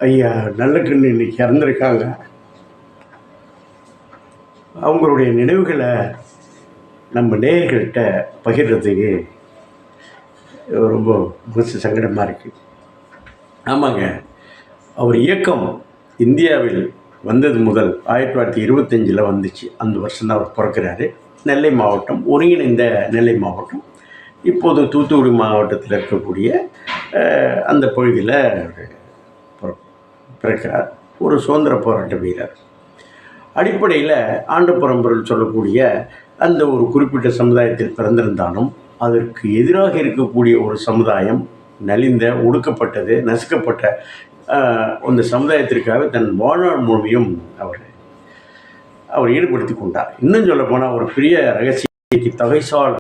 ஐயா நல்லக்கண்ணு இன்னைக்கு இறந்துருக்காங்க. அவங்களுடைய நினைவுகளை நம்ம நேயர்கள்ட்ட பகிர்றதுக்கு ரொம்ப மனசு சங்கடமாக இருக்குது. ஆமாங்க, அவர் இயக்கம் இந்தியாவில் வந்தது முதல் 1925 வந்துச்சு. அந்த வருஷம் தான் அவர் பிறக்கிறாரு. நெல்லை மாவட்டம், ஒருங்கிணைந்த நெல்லை மாவட்டம், இப்போது தூத்துக்குடி மாவட்டத்தில் இருக்கக்கூடிய அந்த பகுதியில் பிறக்கிறார். ஒரு சுதந்திர போராட்ட வீரர். அடிப்படையில் ஆண்டு பரம்பரையில் சொல்லக்கூடிய அந்த ஒரு குறிப்பிட்ட சமுதாயத்தில் பிறந்திருந்தாலும் அதற்கு எதிராக இருக்கக்கூடிய ஒரு சமுதாயம், நலிந்த, ஒடுக்கப்பட்டது, நசுக்கப்பட்ட அந்த சமுதாயத்திற்காக தன் வாழ்நாள் முழுமையும் அவர் ஈடுபடுத்தி கொண்டார். இன்னும் சொல்ல போனால் ஒரு பெரிய ரகசிய தகைசால்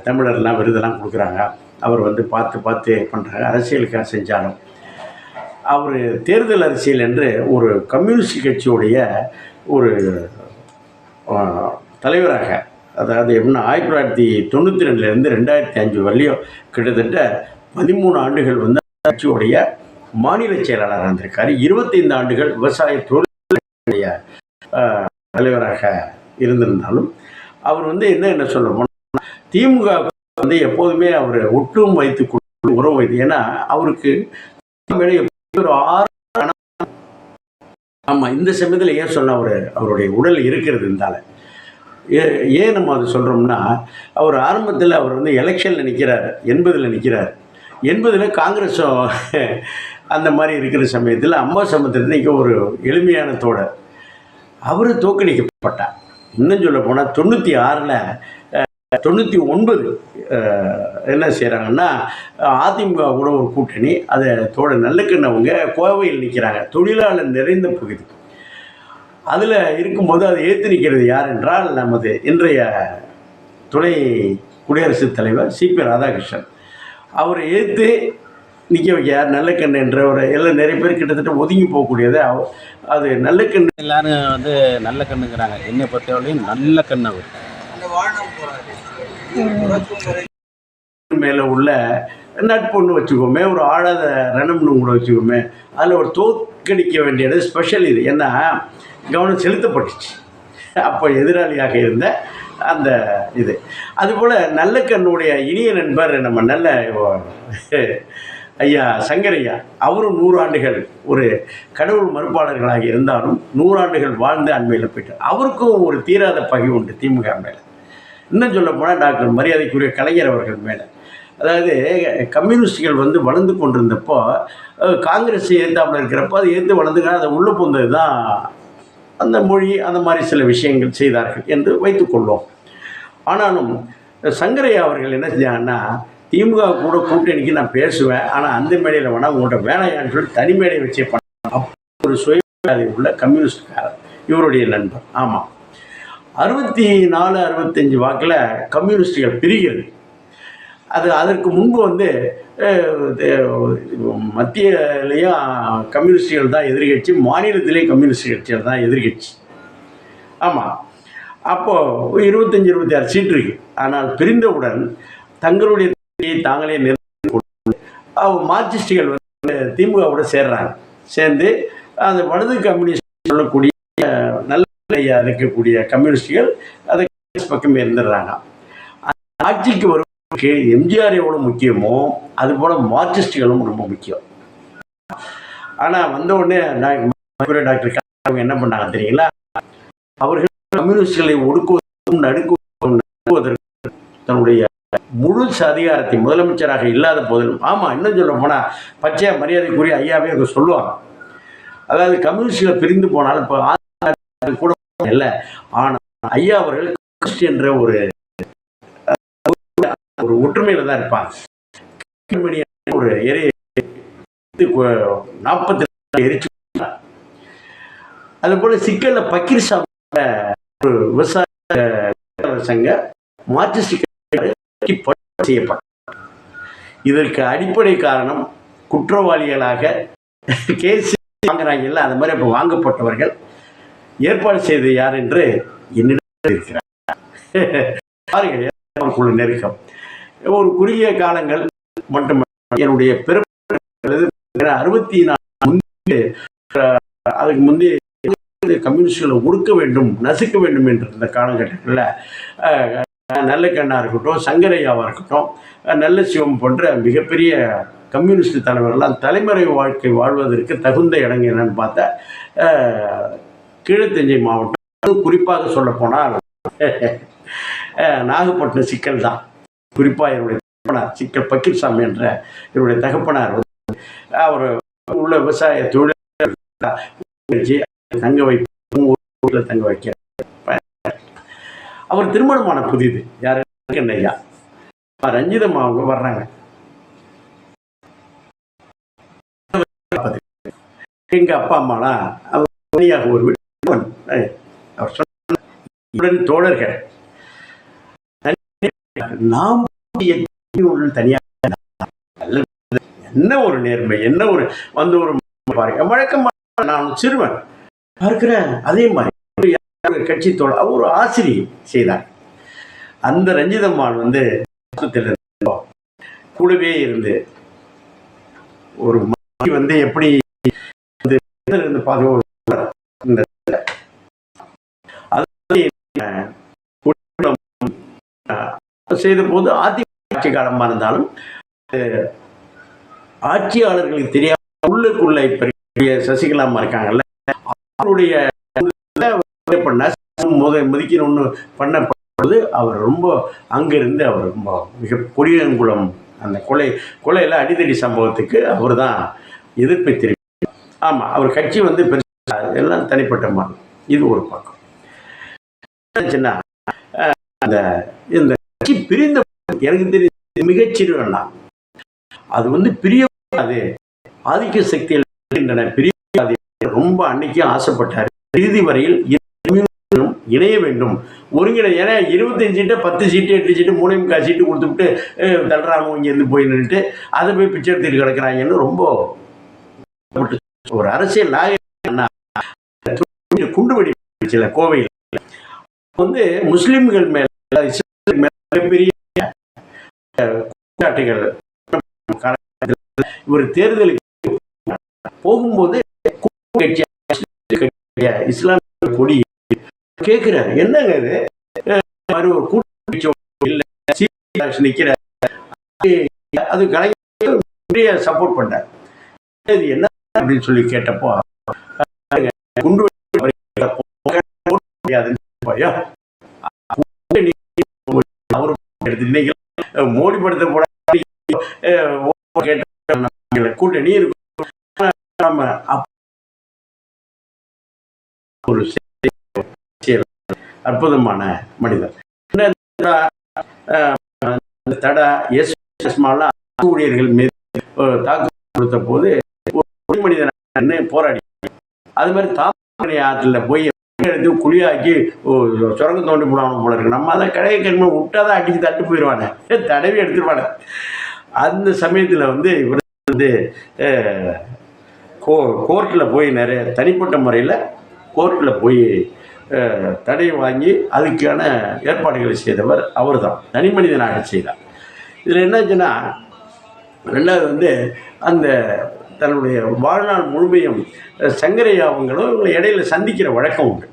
தமிழர்லாம் விருதெல்லாம் கொடுக்குறாங்க. அவர் பார்த்து பண்ணுறாங்க. அரசியலுக்காக செஞ்சாலும் அவர் தேர்தல் அரசியல் என்று ஒரு கம்யூனிஸ்ட் கட்சியுடைய ஒரு தலைவராக, அதாவது எப்படின்னா 1992 2005 வரலையும் கிட்டத்தட்ட 13 ஆண்டுகள் கட்சியுடைய மாநில செயலாளராக இருந்திருக்காரு. 25 ஆண்டுகள் விவசாய தொழிலுடைய தலைவராக இருந்திருந்தாலும் அவர் என்ன சொல்ல போனால் திமுக எப்போதுமே அவர் ஒட்டும் வைத்து உறவு வைத்து, ஏன்னா அவருக்கு ஒரு 6 ஆமாம் இந்த சமயத்தில் ஏன் சொன்ன அவருடைய உடல் இருக்கிறது இருந்தால ஏன் நம்ம அதை சொல்கிறோம்னா, அவர் ஆரம்பத்தில் அவர் எலெக்ஷனில் நிற்கிறார், 80ல் நிற்கிறார். 80ல் காங்கிரஸும் அந்த மாதிரி இருக்கிற சமயத்தில் அம்மா சமுத்திரத்துக்கு ஒரு எளிமையான தோழர் அவர் தோற்கடிக்கப்பட்டார். இன்னும் சொல்ல போனால் 96ல் 99 என்ன செய்கிறாங்கன்னா, அதிமுக கூட ஒரு கூட்டணி, அதை நல்லக்கண்ணவங்க கோவையில் நிற்கிறாங்க, தொழிலாளர் நிறைந்த பகுதி. அதில் இருக்கும்போது அதை ஏற்று நிற்கிறது யார் என்றால் நமது இன்றைய துணை குடியரசுத் தலைவர் சிபி ராதாகிருஷ்ணன். அவரை ஏற்று நிற்க வைக்க யார்? நல்லக்கண்ணு என்ற எல்லாம் நிறைய பேர் கிட்டத்தட்ட ஒதுங்கி போகக்கூடியது. அது நல்லக்கண்ணு எல்லாரும் நல்லக்கண்ணுங்கிறாங்க. என்னை பொறுத்தவரையும் நல்லக்கண்ணு அவர் மேலே உள்ள நட்புன்னு வச்சுக்கோமே, ஒரு ஆழாத ரணம்னு கூட வச்சுக்கோமே. அதில் ஒரு தோற்கடிக்க வேண்டியது ஸ்பெஷல். இது ஏன்னா கவனம் செலுத்தப்பட்டுச்சு அப்போ எதிராளியாக இருந்த அந்த இது. அதுபோல் நல்லக்கண்ணுடைய இனிய நண்பர் நம்ம நல்ல ஐயா சங்கரையா, அவரும் 100 ஆண்டுகள் ஒரு கடவுள் மறுப்பாளர்களாக இருந்தாலும் 100 ஆண்டுகள் வாழ்ந்து அண்மையில் போயிட்டார். அவருக்கும் ஒரு தீராத பகை உண்டு திமுக மேலே. இன்னும் சொல்ல போனால் டாக்டர் மரியாதைக்குரிய கலைஞர் அவர்கள் மேலே. அதாவது கம்யூனிஸ்டுகள் வளர்ந்து கொண்டிருந்தப்போ காங்கிரஸ் எதிர்த்தாப்பில் இருக்கிறப்போ அது எதிர்த்து வளர்ந்துக்கான அதை உள்ளே போந்தது தான் அந்த மொழி, அந்த மாதிரி சில விஷயங்கள் செய்தார்கள் என்று வைத்துக்கொள்வோம். ஆனாலும் சங்கரையா அவர்கள் என்ன செஞ்சாங்கன்னா, திமுக கூட கூட்டணிக்கு நான் பேசுவேன், ஆனால் அந்த மேடையில் வேணால் உங்கள்கிட்ட வேணாயான்னு சொல்லி தனி மேடை வச்சே பண்ண ஒரு சுயமரியாதை உள்ள கம்யூனிஸ்ட்காரர் இவருடைய நண்பர். ஆமாம், 64 65 வாக்கில் கம்யூனிஸ்டுகள் பிரிகிறது. அதற்கு முன்பு மத்தியிலையும் கம்யூனிஸ்டுகள் தான் எதிர்கட்சி, மாநிலத்திலேயும் கம்யூனிஸ்ட் கட்சிகள் தான் எதிர்கட்சி. ஆமாம், அப்போது 25-26 சீட்டு இருக்குது. ஆனால் பிரிந்தவுடன் தங்களுடைய தாங்களே மார்க்சிஸ்டுகள் திமுகவோட சேர்றாங்க. சேர்ந்து அந்த வலது கம்யூனிஸ்ட் சொல்லக்கூடிய நல்ல இருக்கக்கூடிய கம்யூனிஸ்டுகள் அதை பக்கமே இருந்துடுறாங்க. ஆட்சிக்கு வரும் எம்ஜிஆர் எவ்வளோ முக்கியமோ அதுபோல் மார்க்சிஸ்டுகளும் ரொம்ப முக்கியம். ஆனால் வந்த உடனே டாக்டர் அவங்க என்ன பண்ணாங்க தெரியுங்களா? அவர்கள் கம்யூனிஸ்டுகளை ஒடுக்குவதற்கும் நடுக்குவதற்கும் தன்னுடைய முழு அதிகாரத்தை முதலமைச்சராக இல்லாத போதிலும், ஆமாம் இன்னும் சொல்ல போனால் பச்சையாக மரியாதைக்குரிய ஐயாவே அவங்க சொல்லுவாங்க. அதாவது கம்யூனிஸ்டுகளை பிரிந்து போனாலும் இப்போ கூட இல்லை, ஆனால் ஐயா அவர்கள் என்ற ஒரு ஒற்றுமையில தான் இருப்பாங்க. ஒரு 40 எரிச்சு. அது போல சிக்கல்ல பக்கீர் ஒரு விவசாய சங்க மார்க்சிஸ்ட் செய்யப்பட்ட. இதற்கு அடிப்படை காரணம் குற்றவாளிகளாக கேஸ் வாங்குறாங்கல்ல, அது மாதிரி இப்போ வாங்கப்பட்டவர்கள் ஏற்பாடு செய்தது யார் என்று என்னிடம் இருக்கிறார். பாருங்க, நெருக்கம் ஒரு குறுகிய காலங்கள் மட்டும் என்னுடைய பிறப்பு 64 அதுக்கு முந்தைய கம்யூனிஸ்டுகளை ஒடுக்க வேண்டும், நசுக்க வேண்டும் என்ற இந்த காலகட்டத்தில் நல்லக்கண்ணா இருக்கட்டும், சங்கரையாவாக இருக்கட்டும், நல்ல சிவம் போன்ற மிகப்பெரிய கம்யூனிஸ்ட் தலைவர்கள்லாம் தலைமறை வாழ்க்கை வாழ்வதற்கு தகுந்த இடங்கள் என்னன்னு பார்த்தா கீழத்தஞ்சை மாவட்டம், குறிப்பாக சொல்லப்போனால் நாகப்பட்டினம் சிக்கல் தான். குறிப்பாக என்னுடைய தகப்பனார் சிக்கல் பக்கீர்சாமி என்ற என்னுடைய தகப்பனார் அவர் உள்ள விவசாய தொழில் தங்க வைப்பு தங்க வைக்க அவர் திருமணமான புதிது யாரு ஐயா ரஞ்சிதம்மா அவங்க வர்றாங்க. எங்க அப்பா அம்மாலாம் அவர் ஒரு அவர் தோழர்கள் நாம் தனியாக என்ன ஒரு நேர்மை, என்ன ஒரு வந்து ஒரு வழக்கமாக நான் சிறுவன் பார்க்கிறேன். அதே மாதிரி கட்சி தோழர் ஒரு ஆசிரியர் செய்தார். அந்த ரஞ்சிதம்மாள் வந்து கூடவே இருந்து ஒரு வந்து எப்படி இருந்து செய்த போது அதிமுக ஆட்சி காலமாக இருந்தாலும் ஆட்சியாளர்களுக்கு தெரியாம உள்ளுக்குள்ள இப்ப சசிகலாமா இருக்காங்கல்ல, அவருடைய மதிக்கணும்னு பண்ணப்படுவது அவர் ரொம்ப அங்கிருந்து அவர் ரொம்ப மிக கொடியங்குளம் அந்த கொலையில அடிதடி சம்பவத்துக்கு அவர் தான் எதிர்ப்பை தெரிவித்தார். ஆமா, அவர் கட்சி வந்து பெருசா எல்லாம் தனிப்பட்ட மாதிரி. இது ஒரு பக்கம். அந்த இந்த கட்சி பிரிந்த எனக்கு தெரியும் மிகச்சிறுவன் தான். அது வந்து பிரியக்கூடாது, ஆதிக்க சக்திகள் பிரியாது ரொம்ப அன்னைக்கு ஆசைப்பட்டார். இறுதி வரையில் இணைய வேண்டும், ஒருங்கிணை. ஏன்னா 25 சீட்டு 10 சீட்டு 8 சீட்டு 3 சீட்டு கொடுத்துட்டு தள்ளுறாங்க இங்கேருந்து போய் நின்றுட்டு அதை போய் பிச்சை எடுத்துட்டு கிடக்குறாங்கன்னு ரொம்ப ஒரு அரசியல் நாயகன்னா குண்டுவெடி கோவையில் வந்து முஸ்லிம்கள் மேல மிகப்பெரிய குற்றச்சாட்டுகள். இவர் தேர்தலுக்கு போகும்போது இஸ்லாமிய கொடி கேட்கிறாரு, என்னங்க இது ஒரு கூட்டணி நிக்கிற அது கலைஞர் சப்போர்ட் பண்ணார். இது என்ன அப்படின்னு சொல்லி கேட்டப்போ குண்டு மோடி படத்தை போட கூட்டணி ஒரு அற்புதமான மனிதர். தடா ஊழியர்கள் மீது தாக்குதல் கொடுத்த போது ஒரு மனிதனை போராடி, அது மாதிரி தாமரை ஆற்றுல போய் எடுத்து குழியாக்கி சுரங்க தோண்டி போடுவாங்க போல இருக்கு. நம்ம அதை கடையை கண்மை விட்டாதான் அடிச்சு தட்டு போயிடுவானே, தடவி எடுத்துருவானே. அந்த சமயத்தில் வந்து இவர் வந்து கோர்ட்டில் போய் நிறைய தனிப்பட்ட முறையில் கோர்ட்டில் போய் தடை வாங்கி அதுக்கான ஏற்பாடுகளை செய்தவர் அவர் தான், தனி மனிதனாக செய்தார். இதில் என்னாச்சுன்னா, ரெண்டாவது வந்து அந்த தன்னுடைய வாழ்நாள் முழுமையும் சங்கரையா அவங்களும் இவங்களை இடையில சந்திக்கிற வழக்கம் உண்டு.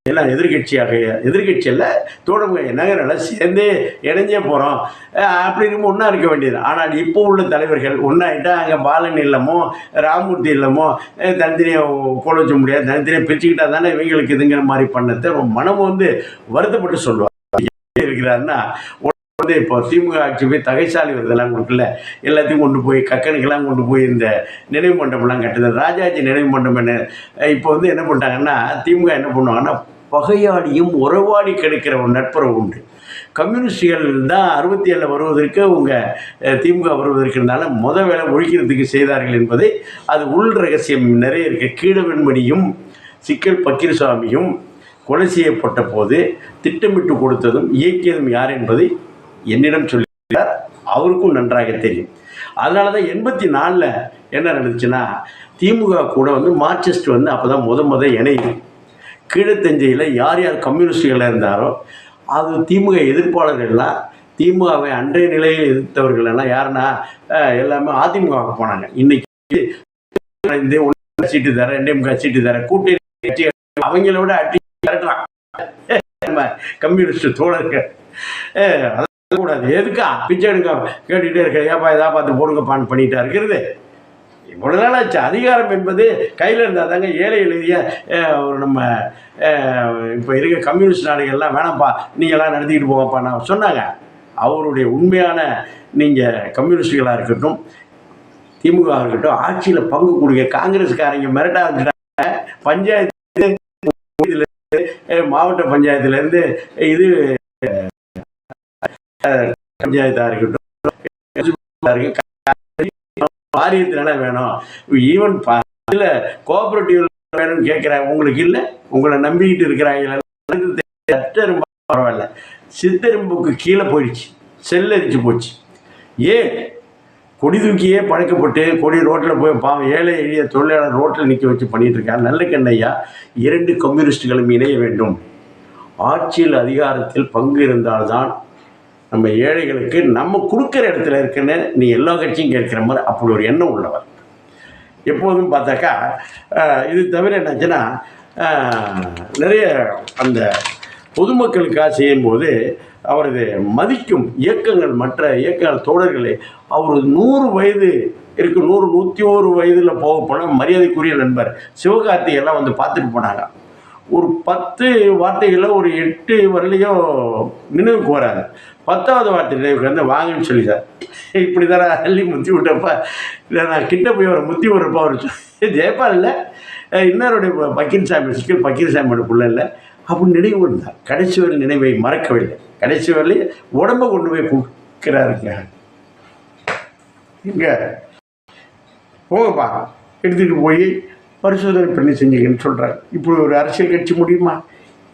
எல்லாம் எதிர்கட்சியில் தோழமை நகரெல்லாம் சேர்ந்தே இணைஞ்சே போகிறோம் அப்படின்னு ஒன்றா இருக்க வேண்டியது. ஆனால் இப்போ உள்ள தலைவர்கள் ஒன்றாயிட்டா அங்கே பாலன் இல்லமோ ராமூர்த்தி இல்லமோ தனித்தனியாக போட வச்ச முடியாது, தனித்தனியாக பிரிச்சுக்கிட்டா தானே இவங்களுக்கு இதுங்கிற மாதிரி பண்ணதை மனம் வந்து வருத்தப்பட்டு சொல்லுவார். இருக்கிறாருன்னா வந்து இப்போ திமுக ஆட்சி போய் தகைசாலி வருதெல்லாம் கொடுக்கல, எல்லாத்தையும் கொண்டு போய் கக்கனுக்கெல்லாம் கொண்டு போய் இந்த நினைவு மண்டபம்லாம் கட்டுது. ராஜாஜி நினைவு மண்டபம் என்ன இப்போ வந்து என்ன பண்ணிட்டாங்கன்னா, திமுக என்ன பண்ணுவாங்கன்னா, பகையாடியும் உறவாடி கிடைக்கிற ஒரு நட்புறவு உண்டு. கம்யூனிஸ்டுகள் தான் 67 வருவதற்கு உங்கள் திமுக வருவதற்குனால வேலை ஒழிக்கிறதுக்கு செய்தார்கள் என்பதை அது உள் ரகசியம் நிறைய இருக்கு. கீழவெண்மணியும் சிக்கல் பக்கீர்சாமியும் கொலை செய்யப்பட்ட போது திட்டமிட்டு கொடுத்ததும் இயக்கியதும் யார் என்பதை என்னிடம் சொல்லியிருக்கிறார். அவருக்கும் நன்றாக தெரியும். அதனால தான் 84 என்ன நடந்துச்சுன்னா, திமுக கூட வந்து மார்க்சிஸ்ட் வந்து அப்போ தான் முத இணையும். கீழத்தஞ்சையில் யார் யார் கம்யூனிஸ்டுகளாக இருந்தாரோ அது திமுக எதிர்ப்பாளர்கள்லாம், திமுகவை அன்றைய நிலையில் எதிர்த்தவர்கள் எல்லாம் யாருன்னா எல்லாமே அதிமுகவுக்கு போனாங்க. இன்னைக்கு இந்த ஒன்று சீட்டு தரேன், 2 சீட்டு தரேன், கூட்டணி கட்சி அவங்கள விட அடி கரெக்டான் நம்ம கம்யூனிஸ்ட் தோழர்கள். அதெல்லாம் கூடாது. எதுக்கா பிச்சை எடுக்க கேட்டுக்கிட்டே இருக்க, ஏப்பா எதா பார்த்து போடுங்கப்பான்னு பண்ணிட்டா இருக்கிறது. இவ்வளோ நாள் ஆச்சு. அதிகாரம் என்பது கையில் இருந்தால் தாங்க. ஏழை எளிய ஒரு நம்ம இப்போ இருக்க கம்யூனிஸ்ட் நாடுகள்லாம் வேணாம்ப்பா நீங்கள்லாம் நடத்திக்கிட்டு போங்கப்பா நான் சொன்னாங்க. அவருடைய உண்மையான நீங்கள் கம்யூனிஸ்டுகளாக இருக்கட்டும், திமுக இருக்கட்டும், ஆட்சியில் பங்கு கொடுங்க. காங்கிரஸ்காரங்க மிரட்ட ஆரம்பிச்சிட்டாங்க. பஞ்சாயத்து மாவட்ட பஞ்சாயத்துலேருந்து இது பஞ்சாயத்தாக இருக்கட்டும், வாரியத்தினால வேணும். ஈவன் இல்லை கோஆபரேட்டிவ் வேணும்னு கேட்குறாங்க. உங்களுக்கு இல்லை, உங்களை நம்பிக்கிட்டு இருக்கிறாங்க. ரொம்ப பரவாயில்ல. சித்தெரும்புக்கு கீழே போயிடுச்சு, செல்லரிச்சு போச்சு. ஏன் கொடி தூக்கியே பழக்கப்பட்டு கொடி ரோட்டில் போய் பாவம் ஏழை எளிய தொழிலாளர் ரோட்டில் நிற்க வச்சு பண்ணிட்டு இருக்காங்க. நல்ல கண்ணையா 2 கம்யூனிஸ்டுகளும் இணைய வேண்டும். ஆட்சியில் அதிகாரத்தில் பங்கு இருந்தால்தான் நம்ம ஏழைகளுக்கு நம்ம கொடுக்குற இடத்துல இருக்குன்னு நீ எல்லா கட்சியும் கேட்குற மாதிரி அப்படி ஒரு எண்ணம் உள்ளவர். எப்போதும் பார்த்தாக்கா இது தவிர என்னாச்சுன்னா நிறைய அந்த பொதுமக்களுக்காக செய்யும்போது அவரது மதிக்கும் இயக்கங்கள், மற்ற இயக்கங்கள் தோழர்களே, அவர் 100 வயது இருக்கு, 100 101 வயதில் போக போனால் மரியாதைக்குரிய நண்பர் சிவகார்த்திகெல்லாம் வந்து பார்த்துட்டு போனாங்க. ஒரு 10 வார்த்தைகளில் ஒரு 8 வரலையும் நினைவுக்கு வராது. 10வது வார்த்தை நினைவுக்கு வந்து வாங்கன்னு சொல்லிட்டார். இப்படி தானே அள்ளி முத்தி விட்டப்பா இல்லை நான் கிட்ட போய் அவரை முத்தி விட்றப்பா அவர் ஜெயபால் இல்லை இன்னொருடைய பக்கீர்சாமி சிக்கல் பக்கீர்சாமியோட பிள்ளை இல்லை அப்படின்னு நினைவு இருந்தார். கடைசி வரை நினைவை மறக்கவில்லை. கடைசி வரலையே உடம்பை கொண்டு போய் கொடுக்குறாருங்க. இங்கே போங்கப்பா எடுத்துகிட்டு போய் பரிசோதனை பண்ணி செஞ்சீங்கன்னு சொல்கிறார். இப்படி ஒரு அரசியல் கட்சி முடியுமா?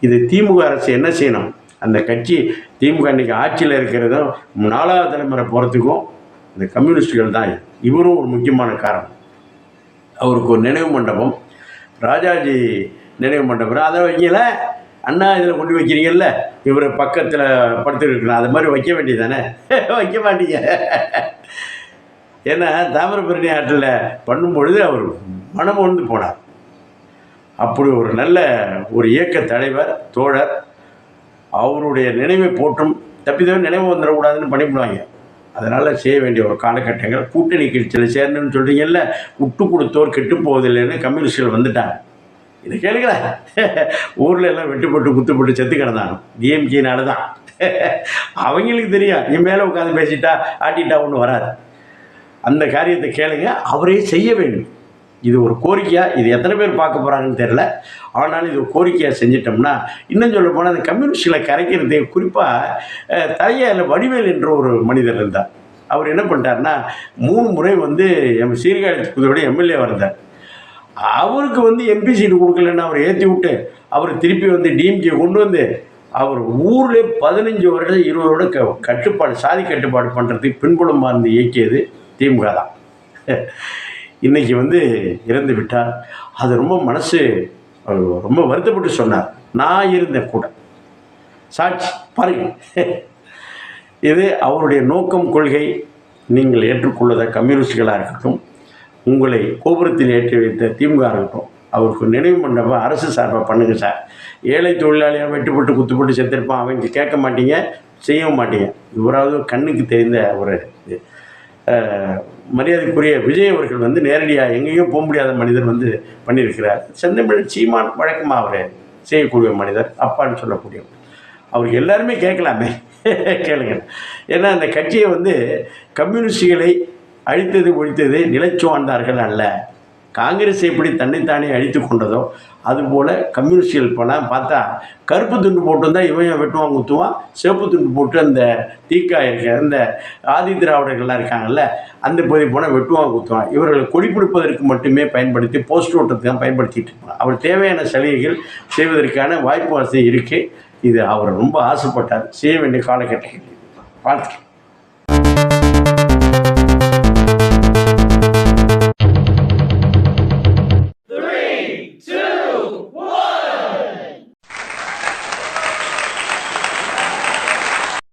இது திமுக அரசு என்ன செய்யணும்? அந்த கட்சி திமுக இன்றைக்கி ஆட்சியில் இருக்கிறதும் 4வது தலைமுறை போகிறதுக்கும் இந்த கம்யூனிஸ்டுகள் தான். இவரும் ஒரு முக்கியமான காரணம். அவருக்கு ஒரு நினைவு மண்டபம், ராஜாஜி நினைவு மண்டபம், அதை வைக்கல அண்ணா இதில் கொண்டு வைக்கிறீங்கல்ல, இவர் பக்கத்தில் படுத்துட்டு இருக்கலாம், அது மாதிரி வைக்க வேண்டியதானே? வைக்க மாட்டீங்க. ஏன்னா தாமிரபரணி ஆற்றில் பண்ணும்பொழுது அவர் மனம் உணர்ந்து போனார். அப்படி ஒரு நல்ல ஒரு இயக்க தலைவர் தோழர். அவருடைய நினைவை போற்றும் தப்பிதவே நினைவு வந்துடக்கூடாதுன்னு பண்ணிவிடுவாங்க. அதனால் செய்ய வேண்டிய ஒரு காலகட்டங்கள். கூட்டணி கட்சியில் சேரணும்னு சொல்கிறீங்கல்ல, விட்டு கொடுத்தோர் கெட்டு போவதில்லைன்னு கம்யூனிஸ்டுகள் வந்துட்டாங்க. இதை கேளுங்களேன். ஊரில் எல்லாம் வெட்டுப்பட்டு குத்துப்பட்டு செத்து கிடந்தாங்க டிஎம்கேனால தான். அவங்களுக்கு தெரியும் என் மேலே உட்காந்து பேசிட்டா ஆட்டிட்டா ஒன்றும் வராது. அந்த காரியத்தை கேளுங்க, அவரே செய்ய வேண்டும். இது ஒரு கோரிக்கையாக, இது எத்தனை பேர் பார்க்க போகிறாங்கன்னு தெரில. ஆனாலும் இது ஒரு கோரிக்கையாக செஞ்சிட்டோம்னா இன்னும் சொல்ல போனால் அந்த கம்யூனிஸ்டுகளை கரைக்கிறது. குறிப்பாக தலையாயில் வடிவேல் என்ற ஒரு மனிதர் இருந்தார். அவர் என்ன பண்ணிட்டார்னா 3 முறை வந்து எம் சீர்காழி தொகுதியோட எம்எல்ஏ இருந்தார். அவருக்கு வந்து எம்பி சீட்டு கொடுக்கலன்னு அவர் ஏற்றி விட்டு அவர் திருப்பி வந்து டிஎம்கே கொண்டு வந்து அவர் ஊரில் 15 வருடம் 20 வருடம் கட்டுப்பாடு சாதி கட்டுப்பாடு பண்ணுறதுக்கு பின்புலமாக இருந்து இயக்கியது திமுக தான். இன்றைக்கி வந்து இறந்து விட்டார். அது ரொம்ப மனசு ரொம்ப வருத்தப்பட்டு சொன்னார். நான் இருந்தேன் கூட, சாட்சி பாருங்கள். இது அவருடைய நோக்கம், கொள்கை நீங்கள் ஏற்றுக்கொள்வத கம்யூனிஸ்டுகளாக இருக்கட்டும், உங்களை கோபுரத்தில் ஏற்றி வைத்த திமுக இருக்கட்டும், அவருக்கு நினைவு மண்டபம் அரசு சார்பாக பண்ணுங்க சார். ஏழை தொழிலாளியாக வெட்டுப்பட்டு குத்துப்பட்டு செத்துருப்பான், அவங்க கேட்க மாட்டீங்க, செய்யவும் மாட்டீங்க. இவராவது கண்ணுக்கு தெரிந்த ஒரு மரியாதைக்குரிய விஜய் அவர்கள் வந்து நேரடியாக எங்கேயும் போக முடியாத மனிதர் வந்து பண்ணியிருக்கிறார். செந்தமிழ் சீமான் வழக்கமாக அவர் செய்யக்கூடிய மனிதர், அப்பான்னு சொல்லக்கூடியவர். அவருக்கு எல்லாருமே கேட்கலாமே, கேளுங்க. ஏன்னா அந்த கட்சியை வந்து கம்யூனிஸ்டுகளை அழித்தது ஒழித்தது நிலைச்சுவாழ்ந்தார்கள் அல்ல. காங்கிரஸ் எப்படி தன்னைத்தானே அழித்து கொண்டதோ அதுபோல் கம்யூனிஸ்டுகள் போனால் பார்த்தா கருப்பு துண்டு போட்டு வந்தால் இவன் வெட்டுவான் குத்துவான், சிவப்பு துண்டு போட்டு அந்த தீக்கா இருக்க அந்த ஆதி திராவிடர்கள்லாம் இருக்காங்கல்ல, அந்த பகுதி போனால் வெட்டுவான் குத்துவான். இவர்களை கொடி பிடிப்பதற்கு மட்டுமே பயன்படுத்தி போஸ்ட் ஓட்டத்துக்கு தான் பயன்படுத்திகிட்டு இருப்பாங்க. அவர் தேவையான சலுகைகள் செய்வதற்கான வாய்ப்பு வசதி இருக்குது. இது அவர் ரொம்ப ஆசைப்பட்டார், செய்ய வேண்டிய காலகட்டங்கள். வாழ்த்துக்கள்.